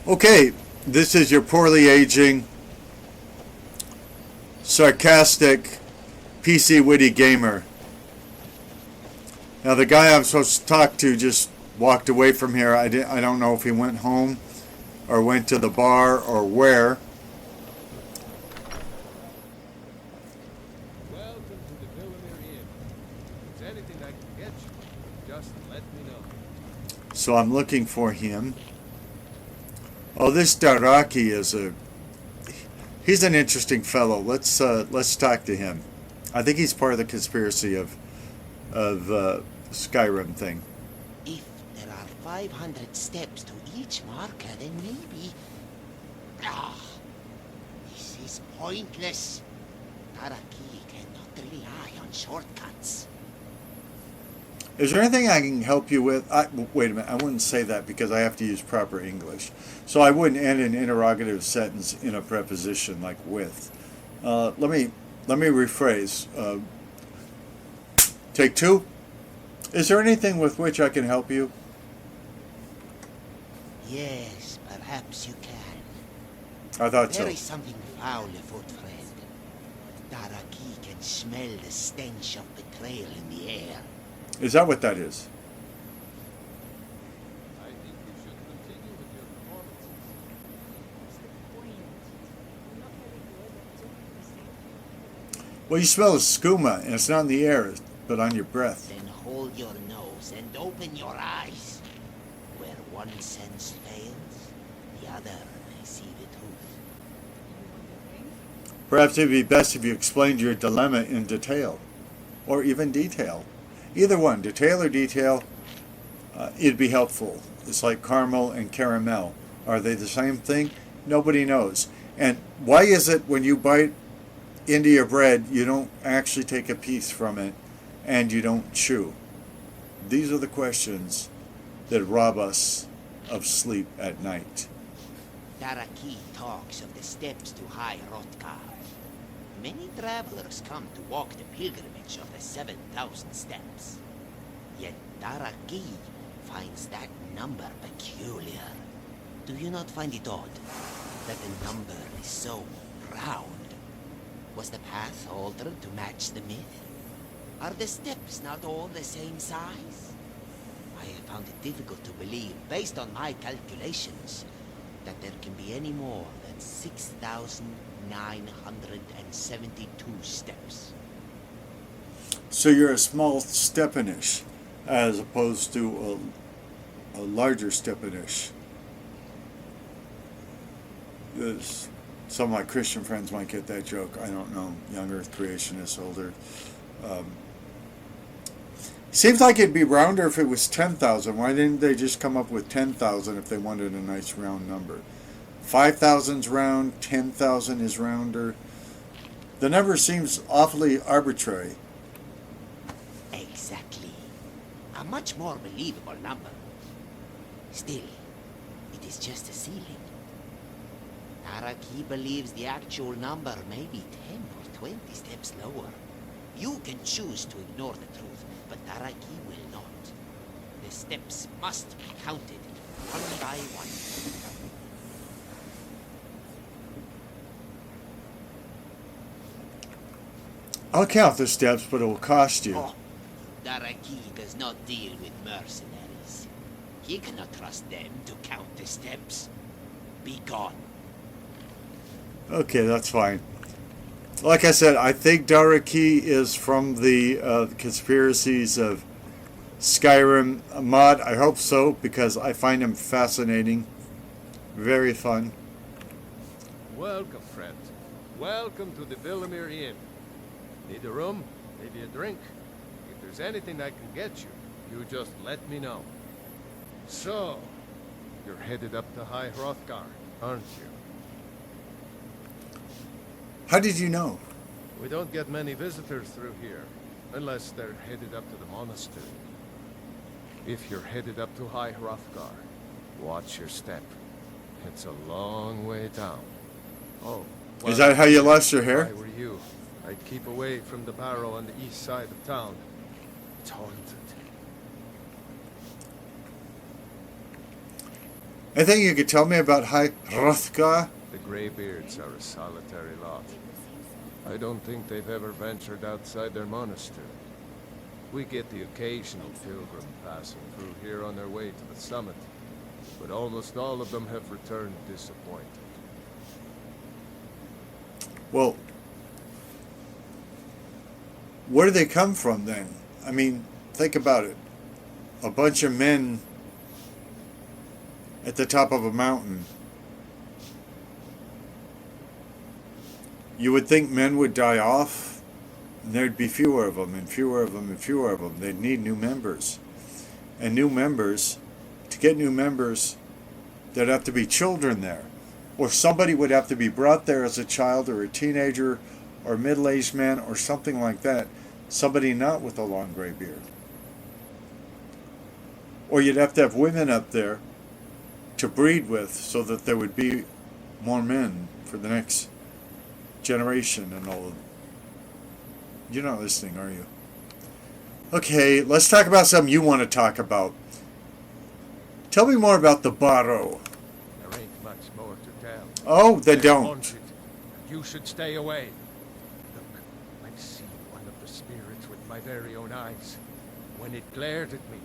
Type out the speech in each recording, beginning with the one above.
Okay, this is your poorly aging, sarcastic, PC Witty gamer. Now the guy I'm supposed to talk to just walked away from here. I don't know if he went home or went to the bar or where. Welcome to the Villamere Inn. If there's anything I can get you, just let me know. So I'm looking for him. Oh, this Daraki he's an interesting fellow. Let's talk to him. I think he's part of the conspiracy of Skyrim thing. If there are 500 steps to each marker, then maybe... this is pointless. Daraki cannot rely on shortcuts. Is there anything I can help you with? Wait a minute, I wouldn't say that because I have to use proper English. So I wouldn't end an interrogative sentence in a preposition like with. Let me rephrase. Take two. Is there anything with which I can help you? Yes, perhaps you can. I thought so. There is something foul afoot, friend. Daraki can smell the stench of betrayal in the air. Is that what that is? I think you should continue with your performances. What's the point? We're not very good at doing this thing. Well, you smell the skooma, and it's not in the air, but on your breath. Then hold your nose and open your eyes. Where one sense fails, the other may see the truth. You want the ring? Perhaps it'd be best if you explained your dilemma in detail, or even detail. Either one, detail or detail, it'd be helpful. It's like caramel and caramel. Are they the same thing? Nobody knows. And why is it when you bite into your bread, you don't actually take a piece from it and you don't chew? These are the questions that rob us of sleep at night. Daraki talks of the steps to High Hrothgar. Many travelers come to walk the pilgrimage of the 7,000 steps. Yet Daraki finds that number peculiar. Do you not find it odd that the number is so round? Was the path altered to match the myth? Are the steps not all the same size? I have found it difficult to believe, based on my calculations, that there can be any more than 6,972 steps. So you're a small steppenish as opposed to a larger steppenish. Some of my Christian friends might get that joke. I don't know. Younger creationists, older. Seems like it'd be rounder if it was 10,000. Why didn't they just come up with 10,000 if they wanted a nice round number? 5,000's round, 10,000 is rounder. The number seems awfully arbitrary. Exactly. A much more believable number. Still, it is just a ceiling. Daraki believes the actual number may be 10 or 20 steps lower. You can choose to ignore the truth, but Daraki will not. The steps must be counted, one by one. I'll count the steps, but it will cost you. Oh, Daraki does not deal with mercenaries. He cannot trust them to count the steps. Be gone. Okay, that's fine. Like I said, I think Daraki is from the conspiracies of Skyrim mod. I hope so, because I find him fascinating. Very fun. Welcome, friend. Welcome to the Villamere Inn. Need a room? Maybe a drink? If there's anything I can get you, you just let me know. So, you're headed up to High Hrothgar, aren't you? How did you know? We don't get many visitors through here, unless they're headed up to the monastery. If you're headed up to High Hrothgar, watch your step. It's a long way down. Oh, well, Is that how you lost your if hair? I were you, I'd keep away from the barrow on the east side of town. It's haunted. Anything you could tell me about High Hrothgar? The Greybeards are a solitary lot. I don't think they've ever ventured outside their monastery. We get the occasional pilgrim passing through here on their way to the summit, but almost all of them have returned disappointed. Well, where do they come from then? I mean, think about it. A bunch of men at the top of a mountain. You would think men would die off, and there'd be fewer of them, and fewer of them, and fewer of them. They'd need new members. And new members, to get new members, there'd have to be children there. Or somebody would have to be brought there as a child, or a teenager, or a middle-aged man, or something like that. Somebody not with a long gray beard. Or you'd have to have women up there to breed with so that there would be more men for the next generation and all. You're not listening, are you? Okay, let's talk about something you want to talk about. Tell me more about the Barrow. There ain't much more to tell. Oh, then They're don't. haunted. You should stay away. Look, I've seen one of the spirits with my very own eyes. When it glared at me,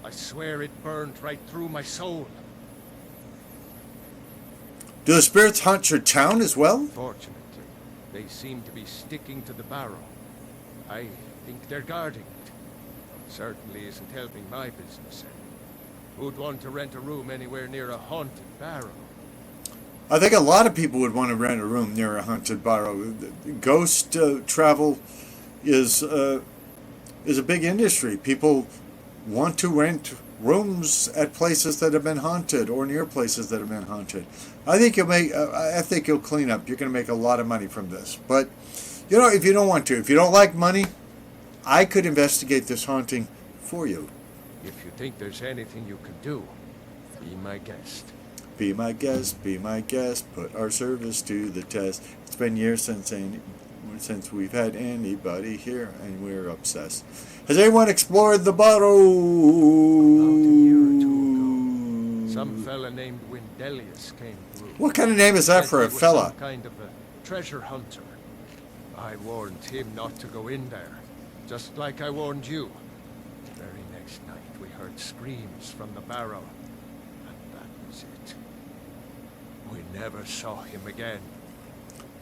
I swear it burned right through my soul. Do the spirits haunt your town as well? Fortunately, they seem to be sticking to the Barrow. I think they're guarding it. Certainly isn't helping my business any. Who'd want to rent a room anywhere near a haunted barrow? I think a lot of people would want to rent a room near a haunted barrow. Ghost travel is a big industry. People want to rent rooms at places that have been haunted or near places that have been haunted. I think you'll clean up. You're going to make a lot of money from this. But you know, if you don't want to, if you don't like money, I could investigate this haunting for you. If you think there's anything you can do, be my guest. Be my guest, be my guest, put our service to the test. It's been years since we've had anybody here, and we're obsessed. Has anyone explored the Barrow? About a year or two ago, some fella named Windelius came through. What kind of name is that Said for he a was fella? Some kind of a treasure hunter. I warned him not to go in there, just like I warned you. The very next night, we heard screams from the barrow, and that was it. We never saw him again.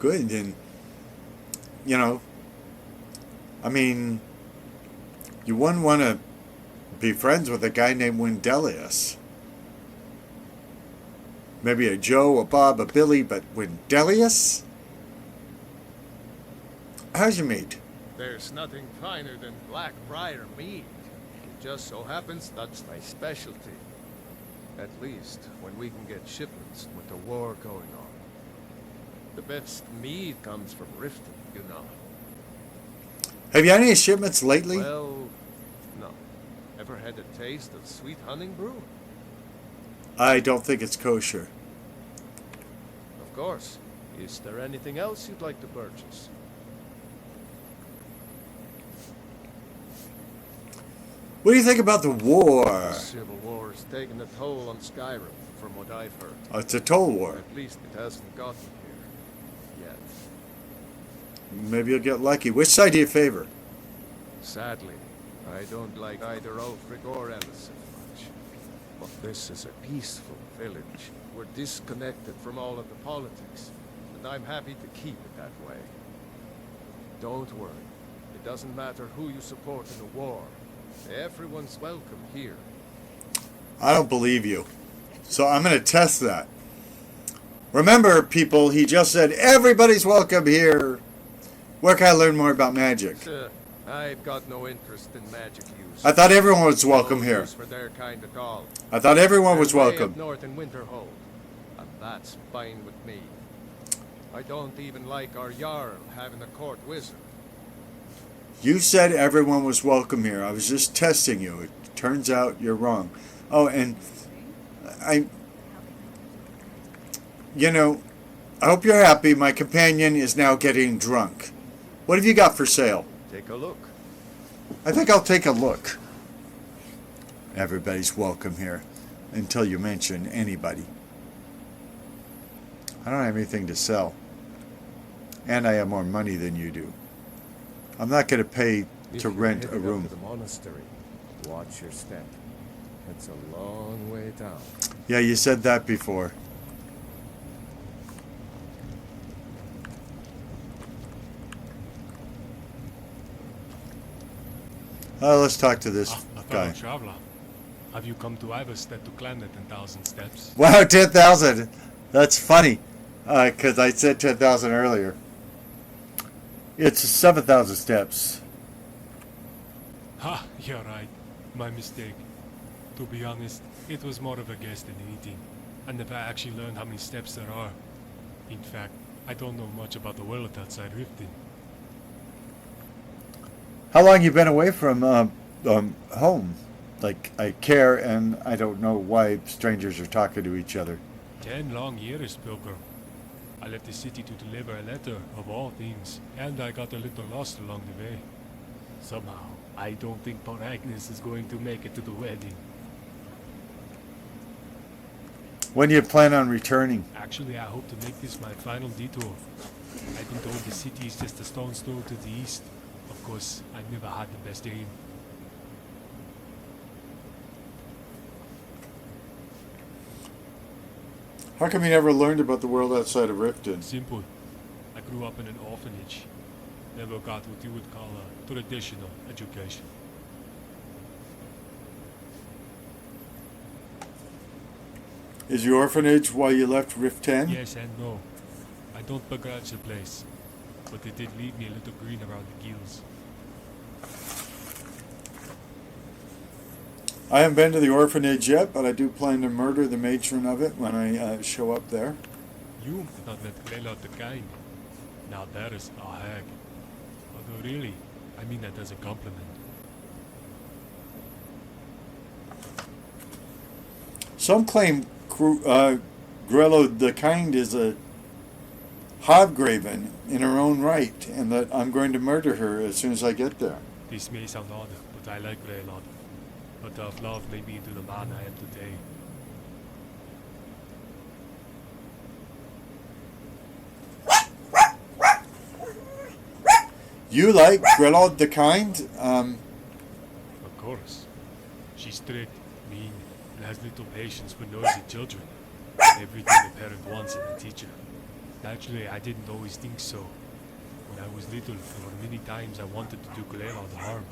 Good, then, you know, I mean, you wouldn't want to be friends with a guy named Windelius. Maybe a Joe, a Bob, a Billy, but Windelius? How'd you meet? There's nothing finer than black briar mead. It just so happens that's my specialty. At least when we can get shipments with the war going on. The best mead comes from Riften, you know. Have you had any shipments lately? Well, no. Ever had a taste of sweet hunting brew? I don't think it's kosher. Of course. Is there anything else you'd like to purchase? What do you think about the war? The Civil War has taken a toll on Skyrim, from what I've heard. Oh, it's a toll war. At least it hasn't gotten here. Yet. Maybe you'll get lucky. Which side do you favor? Sadly, I don't like either Ulfric or Ellis much. But this is a peaceful village. We're disconnected from all of the politics, and I'm happy to keep it that way. Don't worry. It doesn't matter who you support in a war. Everyone's welcome here. I don't believe you. So I'm going to test that. Remember, people, he just said everybody's welcome here. Where can I learn more about magic? I've got no interest in magic use. I thought everyone was welcome No here. use for their kind at all. I thought everyone was They're way welcome. up north in Winterhold, and that's fine with me. I don't even like our Jarl having a court wizard. You said everyone was welcome here. I was just testing you. It turns out you're wrong. Oh, and you know, I hope you're happy. My companion is now getting drunk. What have you got for sale? Take a look. I think I'll take a look. Everybody's welcome here. until you mention anybody. I don't have anything to sell. And I have more money than you do. I'm not going to pay to rent a room. To the monastery, watch your step. It's a long way down. Yeah, you said that before. Let's talk to this A fellow guy. traveler. Have you come to Iverstead to climb the 10,000 steps? Wow, 10,000! That's funny, because I said 10,000 earlier. It's 7,000 steps. Ha, you're right. My mistake. To be honest, it was more of a guess than anything. I never actually learned how many steps there are. In fact, I don't know much about the world outside Riften. How long you been away from home? Like, I care, and I don't know why strangers are talking to each other. 10 long years, Pilgrim. I left the city to deliver a letter, of all things, and I got a little lost along the way. Somehow, I don't think poor Agnes is going to make it to the wedding. When do you plan on returning? Actually, I hope to make this my final detour. I've been told the city is just a stone's throw to the east. Of course, I've never had the best aim. How come you never learned about the world outside of Riften? Simple. I grew up in an orphanage. Never got what you would call a traditional education. Is your orphanage why you left Riften? Yes and no. I don't begrudge the place, but it did leave me a little green around the gills. I haven't been to the orphanage yet, but I do plan to murder the matron of it when I show up there. You did not let Grell out the kind. Now that is a hag. Although really, I mean that as a compliment. Some claim Grello the Kind is a hobgraven in her own right, and that I'm going to murder her as soon as I get there. This may sound odd, but I like Grell odd. But of love made me into the man I am today. You like Grello the Kind? Of course. She's strict, mean, and has little patience for noisy children. Everything a parent wants in a teacher. Actually, I didn't always think so. When I was little, there were many times I wanted to do Grell the harm.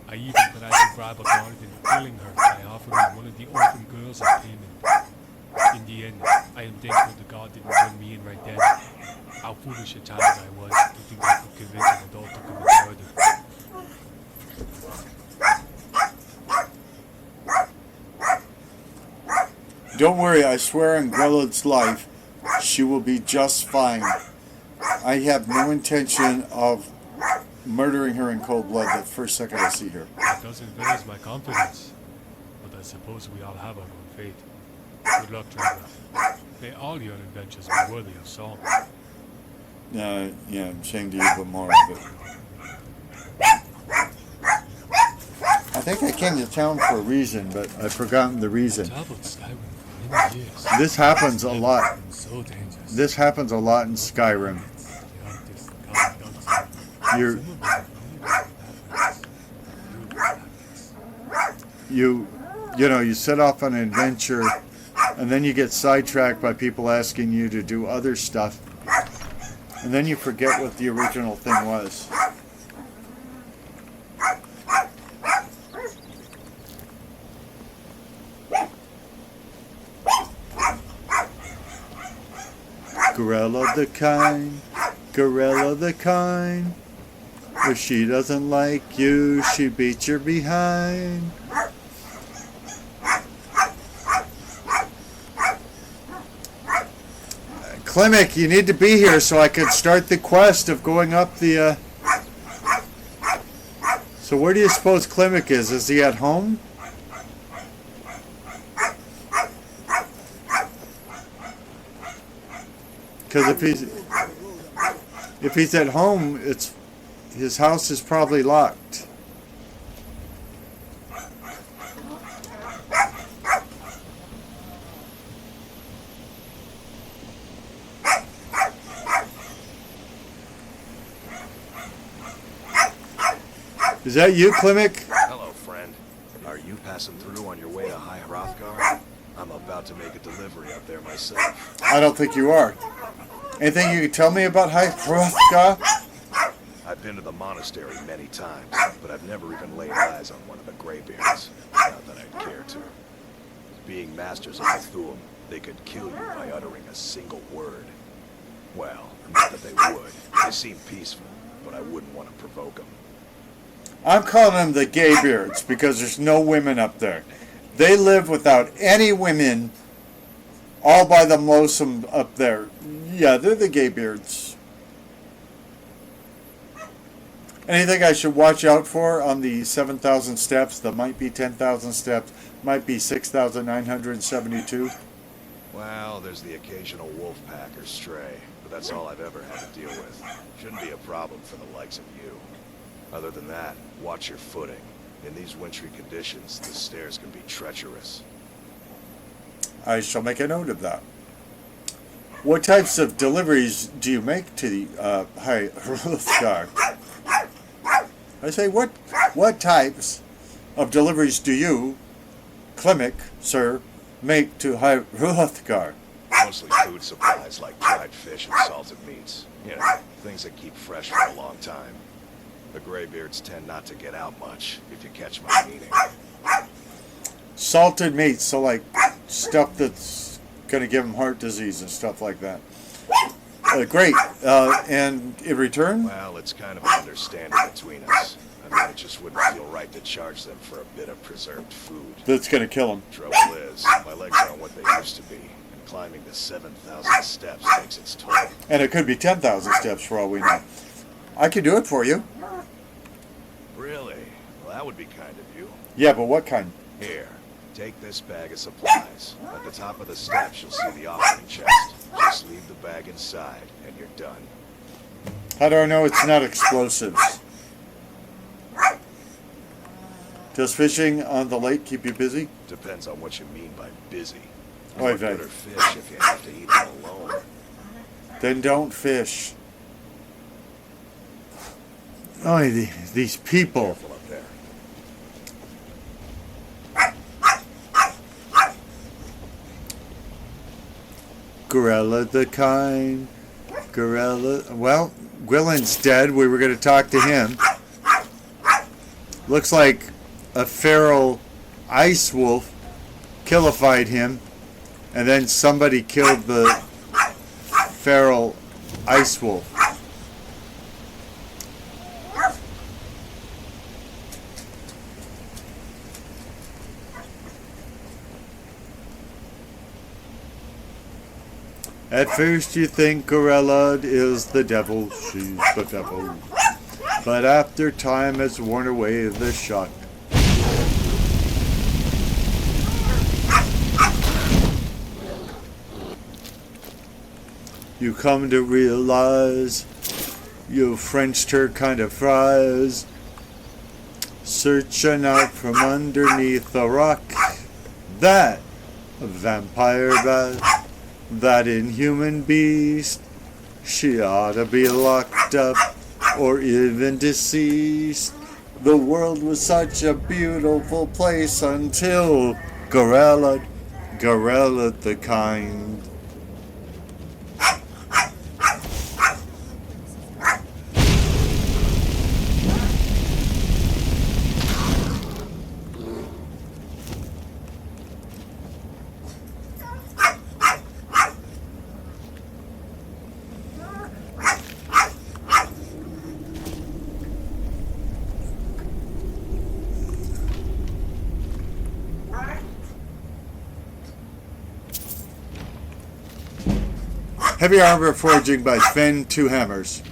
I even tried to bribe a guard into killing her by offering one of the orphan girls as payment. In the end, I am thankful the god didn't turn me in right then. How foolish a child I was to think I could convince an adult to commit murder. Don't worry, I swear on Grelod's life, she will be just fine. I have no intention of murdering her in cold blood the first second I see her. That doesn't raise my confidence. But I suppose we all have our own fate. Good luck, traveler. May all your adventures be worthy of song. Yeah, shame to you, but more of it. I think I came to town for a reason, but I've forgotten the reason. Traveled Skyrim for many years. This happens a lot. So dangerous. This happens a lot in Skyrim. The artist can't You're, you set off on an adventure, and then you get sidetracked by people asking you to do other stuff, and then you forget what the original thing was. Gorilla the kind, gorilla the kind. If she doesn't like you, she beats your behind. Klimek, you need to be here so I could start the quest of going up the, So where do you suppose Klimek is? Is he at home? Because if he's at home, his house is probably locked. Is that you, Klimek? Hello, friend. Are you passing through on your way to High Hrothgar? I'm about to make a delivery up there myself. I don't think you are. Anything you can tell me about High Hrothgar? I've been to the monastery many times, but I've never even laid eyes on one of the Greybeards. Not that I'd care to. Being masters of the Thuum, they could kill you by uttering a single word. Well, not that they would. They seem peaceful, but I wouldn't want to provoke them. I'm calling them the Gaybeards because there's no women up there. They live without any women, all by the lonesome up there. Yeah, they're the Gaybeards. Anything I should watch out for on the 7,000 steps? That might be 10,000 steps, might be 6,972. Well, there's the occasional wolf pack or stray, but that's all I've ever had to deal with. Shouldn't be a problem for the likes of you. Other than that, watch your footing. In these wintry conditions, the stairs can be treacherous. I shall make a note of that. What types of deliveries do you make to the High Hrothgar? I say, what types of deliveries do you, Klimek, sir, make to High Hrothgar? Mostly food supplies like dried fish and salted meats. You know, things that keep fresh for a long time. The Greybeards tend not to get out much, if you catch my meaning. Salted meats, so like stuff that's going to give them heart disease and stuff like that. Great. And in return? Well, it's kind of an understanding between us. I mean, it just wouldn't feel right to charge them for a bit of preserved food. That's going to kill them. Trouble is, my legs aren't what they used to be, and climbing the 7,000 steps takes its toll. And it could be 10,000 steps for all we know. I could do it for you. Really? Well, that would be kind of you. Yeah, but what kind? Here, take this bag of supplies. At the top of the steps, you'll see the offering chest. Just leave the bag inside, and you're done. How do I know it's not explosives? Does fishing on the lake keep you busy? Depends on what you mean by busy. Oy What vey. good are fish if you have to eat them alone? Then don't fish. Oh, these people. Careful up there. Gorilla the kind. Gorilla. Well, Gwillen's dead. We were going to talk to him. Looks like a feral ice wolf killified him, and then somebody killed the feral ice wolf. At first you think Gorilla is the devil, she's the devil. But after time has worn away the shock. You come to realize you Frenched her kind of fries, searching out from underneath a rock. That vampire bat, that inhuman beast, she ought to be locked up or even deceased. The world was such a beautiful place until Gorilla the kind. Heavy armor forging by Sven Two Hammers.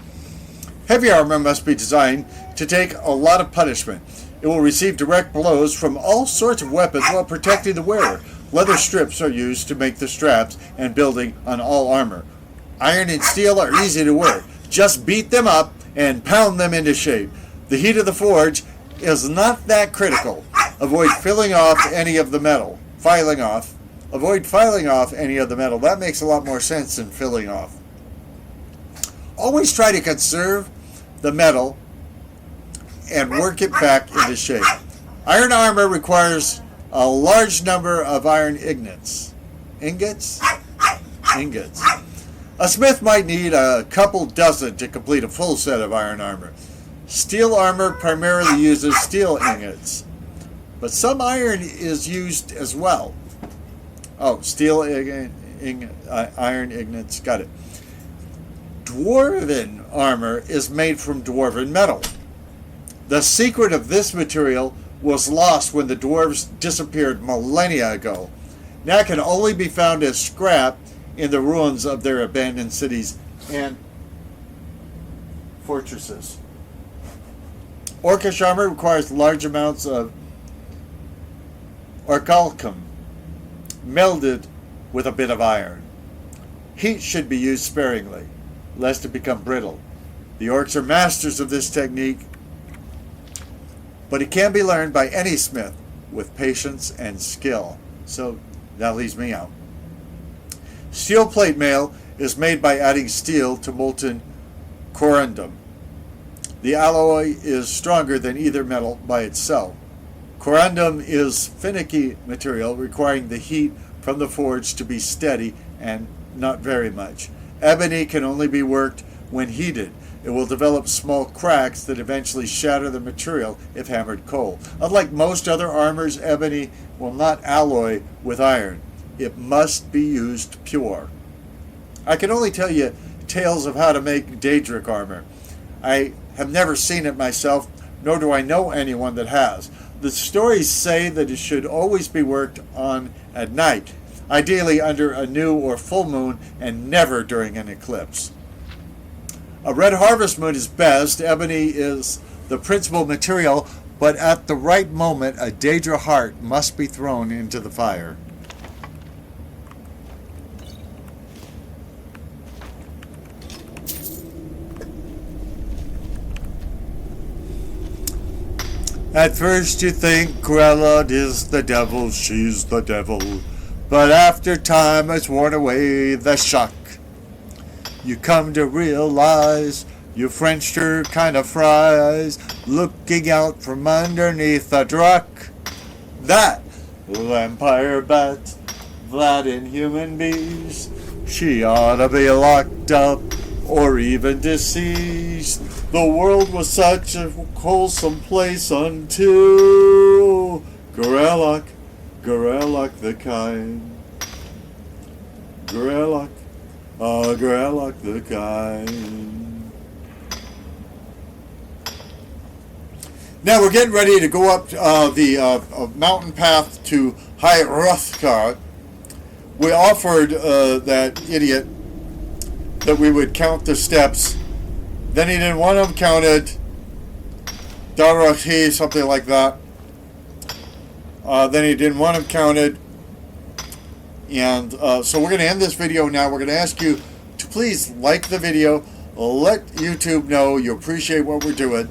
Heavy armor must be designed to take a lot of punishment. It will receive direct blows from all sorts of weapons while protecting the wearer. Leather strips are used to make the straps and building on all armor. Iron and steel are easy to work. Just beat them up and pound them into shape. The heat of the forge is not that critical. Avoid filing off any of the metal. Avoid filing off any of the metal. That makes a lot more sense than filling off. Always try to conserve the metal and work it back into shape. Iron armor requires a large number of iron ingots. Ingots? Ingots. A smith might need a couple dozen to complete a full set of iron armor. Steel armor primarily uses steel ingots, but some iron is used as well. Oh, steel iron ingots, got it. Dwarven armor is made from dwarven metal. The secret of this material was lost when the dwarves disappeared millennia ago. Now it can only be found as scrap in the ruins of their abandoned cities and fortresses. Orcish armor requires large amounts of orichalcum melded with a bit of iron. Heat should be used sparingly, lest it become brittle. The orcs are masters of this technique, but it can be learned by any smith with patience and skill. So that leaves me out. Steel plate mail is made by adding steel to molten corundum. The alloy is stronger than either metal by itself. Corundum is finicky material requiring the heat from the forge to be steady and not very much. Ebony can only be worked when heated. It will develop small cracks that eventually shatter the material if hammered cold. Unlike most other armors, ebony will not alloy with iron. It must be used pure. I can only tell you tales of how to make Daedric armor. I have never seen it myself, nor do I know anyone that has. The stories say that it should always be worked on at night, ideally under a new or full moon, and never during an eclipse. A red harvest moon is best. Ebony is the principal material, but at the right moment, a Daedra heart must be thrown into the fire. At first you think Grelod is the devil, she's the devil. But after time has worn away the shock, you come to realize you Frenched her kind of fries, looking out from underneath a truck. That vampire bat, that inhuman beast, she ought to be locked up or even deceased. The world was such a wholesome place until Gorelok the kind. Gorelok the kind. Now we're getting ready to go up the mountain path to High Hrothgar. We offered that idiot that we would count the steps. Then he didn't want them counted. Darahi, something like that. Then he didn't want them counted. And so we're going to end this video now. We're going to ask you to please like the video. Let YouTube know you appreciate what we're doing.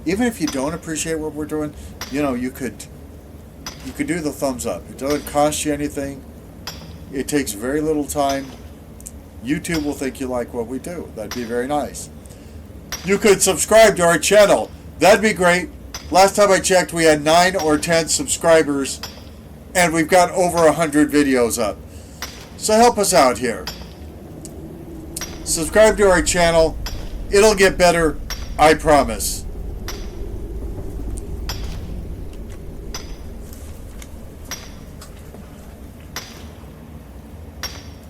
Even if you don't appreciate what we're doing, you know, you could do the thumbs up. It doesn't cost you anything. It takes very little time. YouTube will think you like what we do. That'd be very nice. You could subscribe to our channel. That'd be great. Last time I checked, we had 9 or 10 subscribers, and we've got over 100 videos up. So help us out here. Subscribe to our channel. It'll get better, I promise.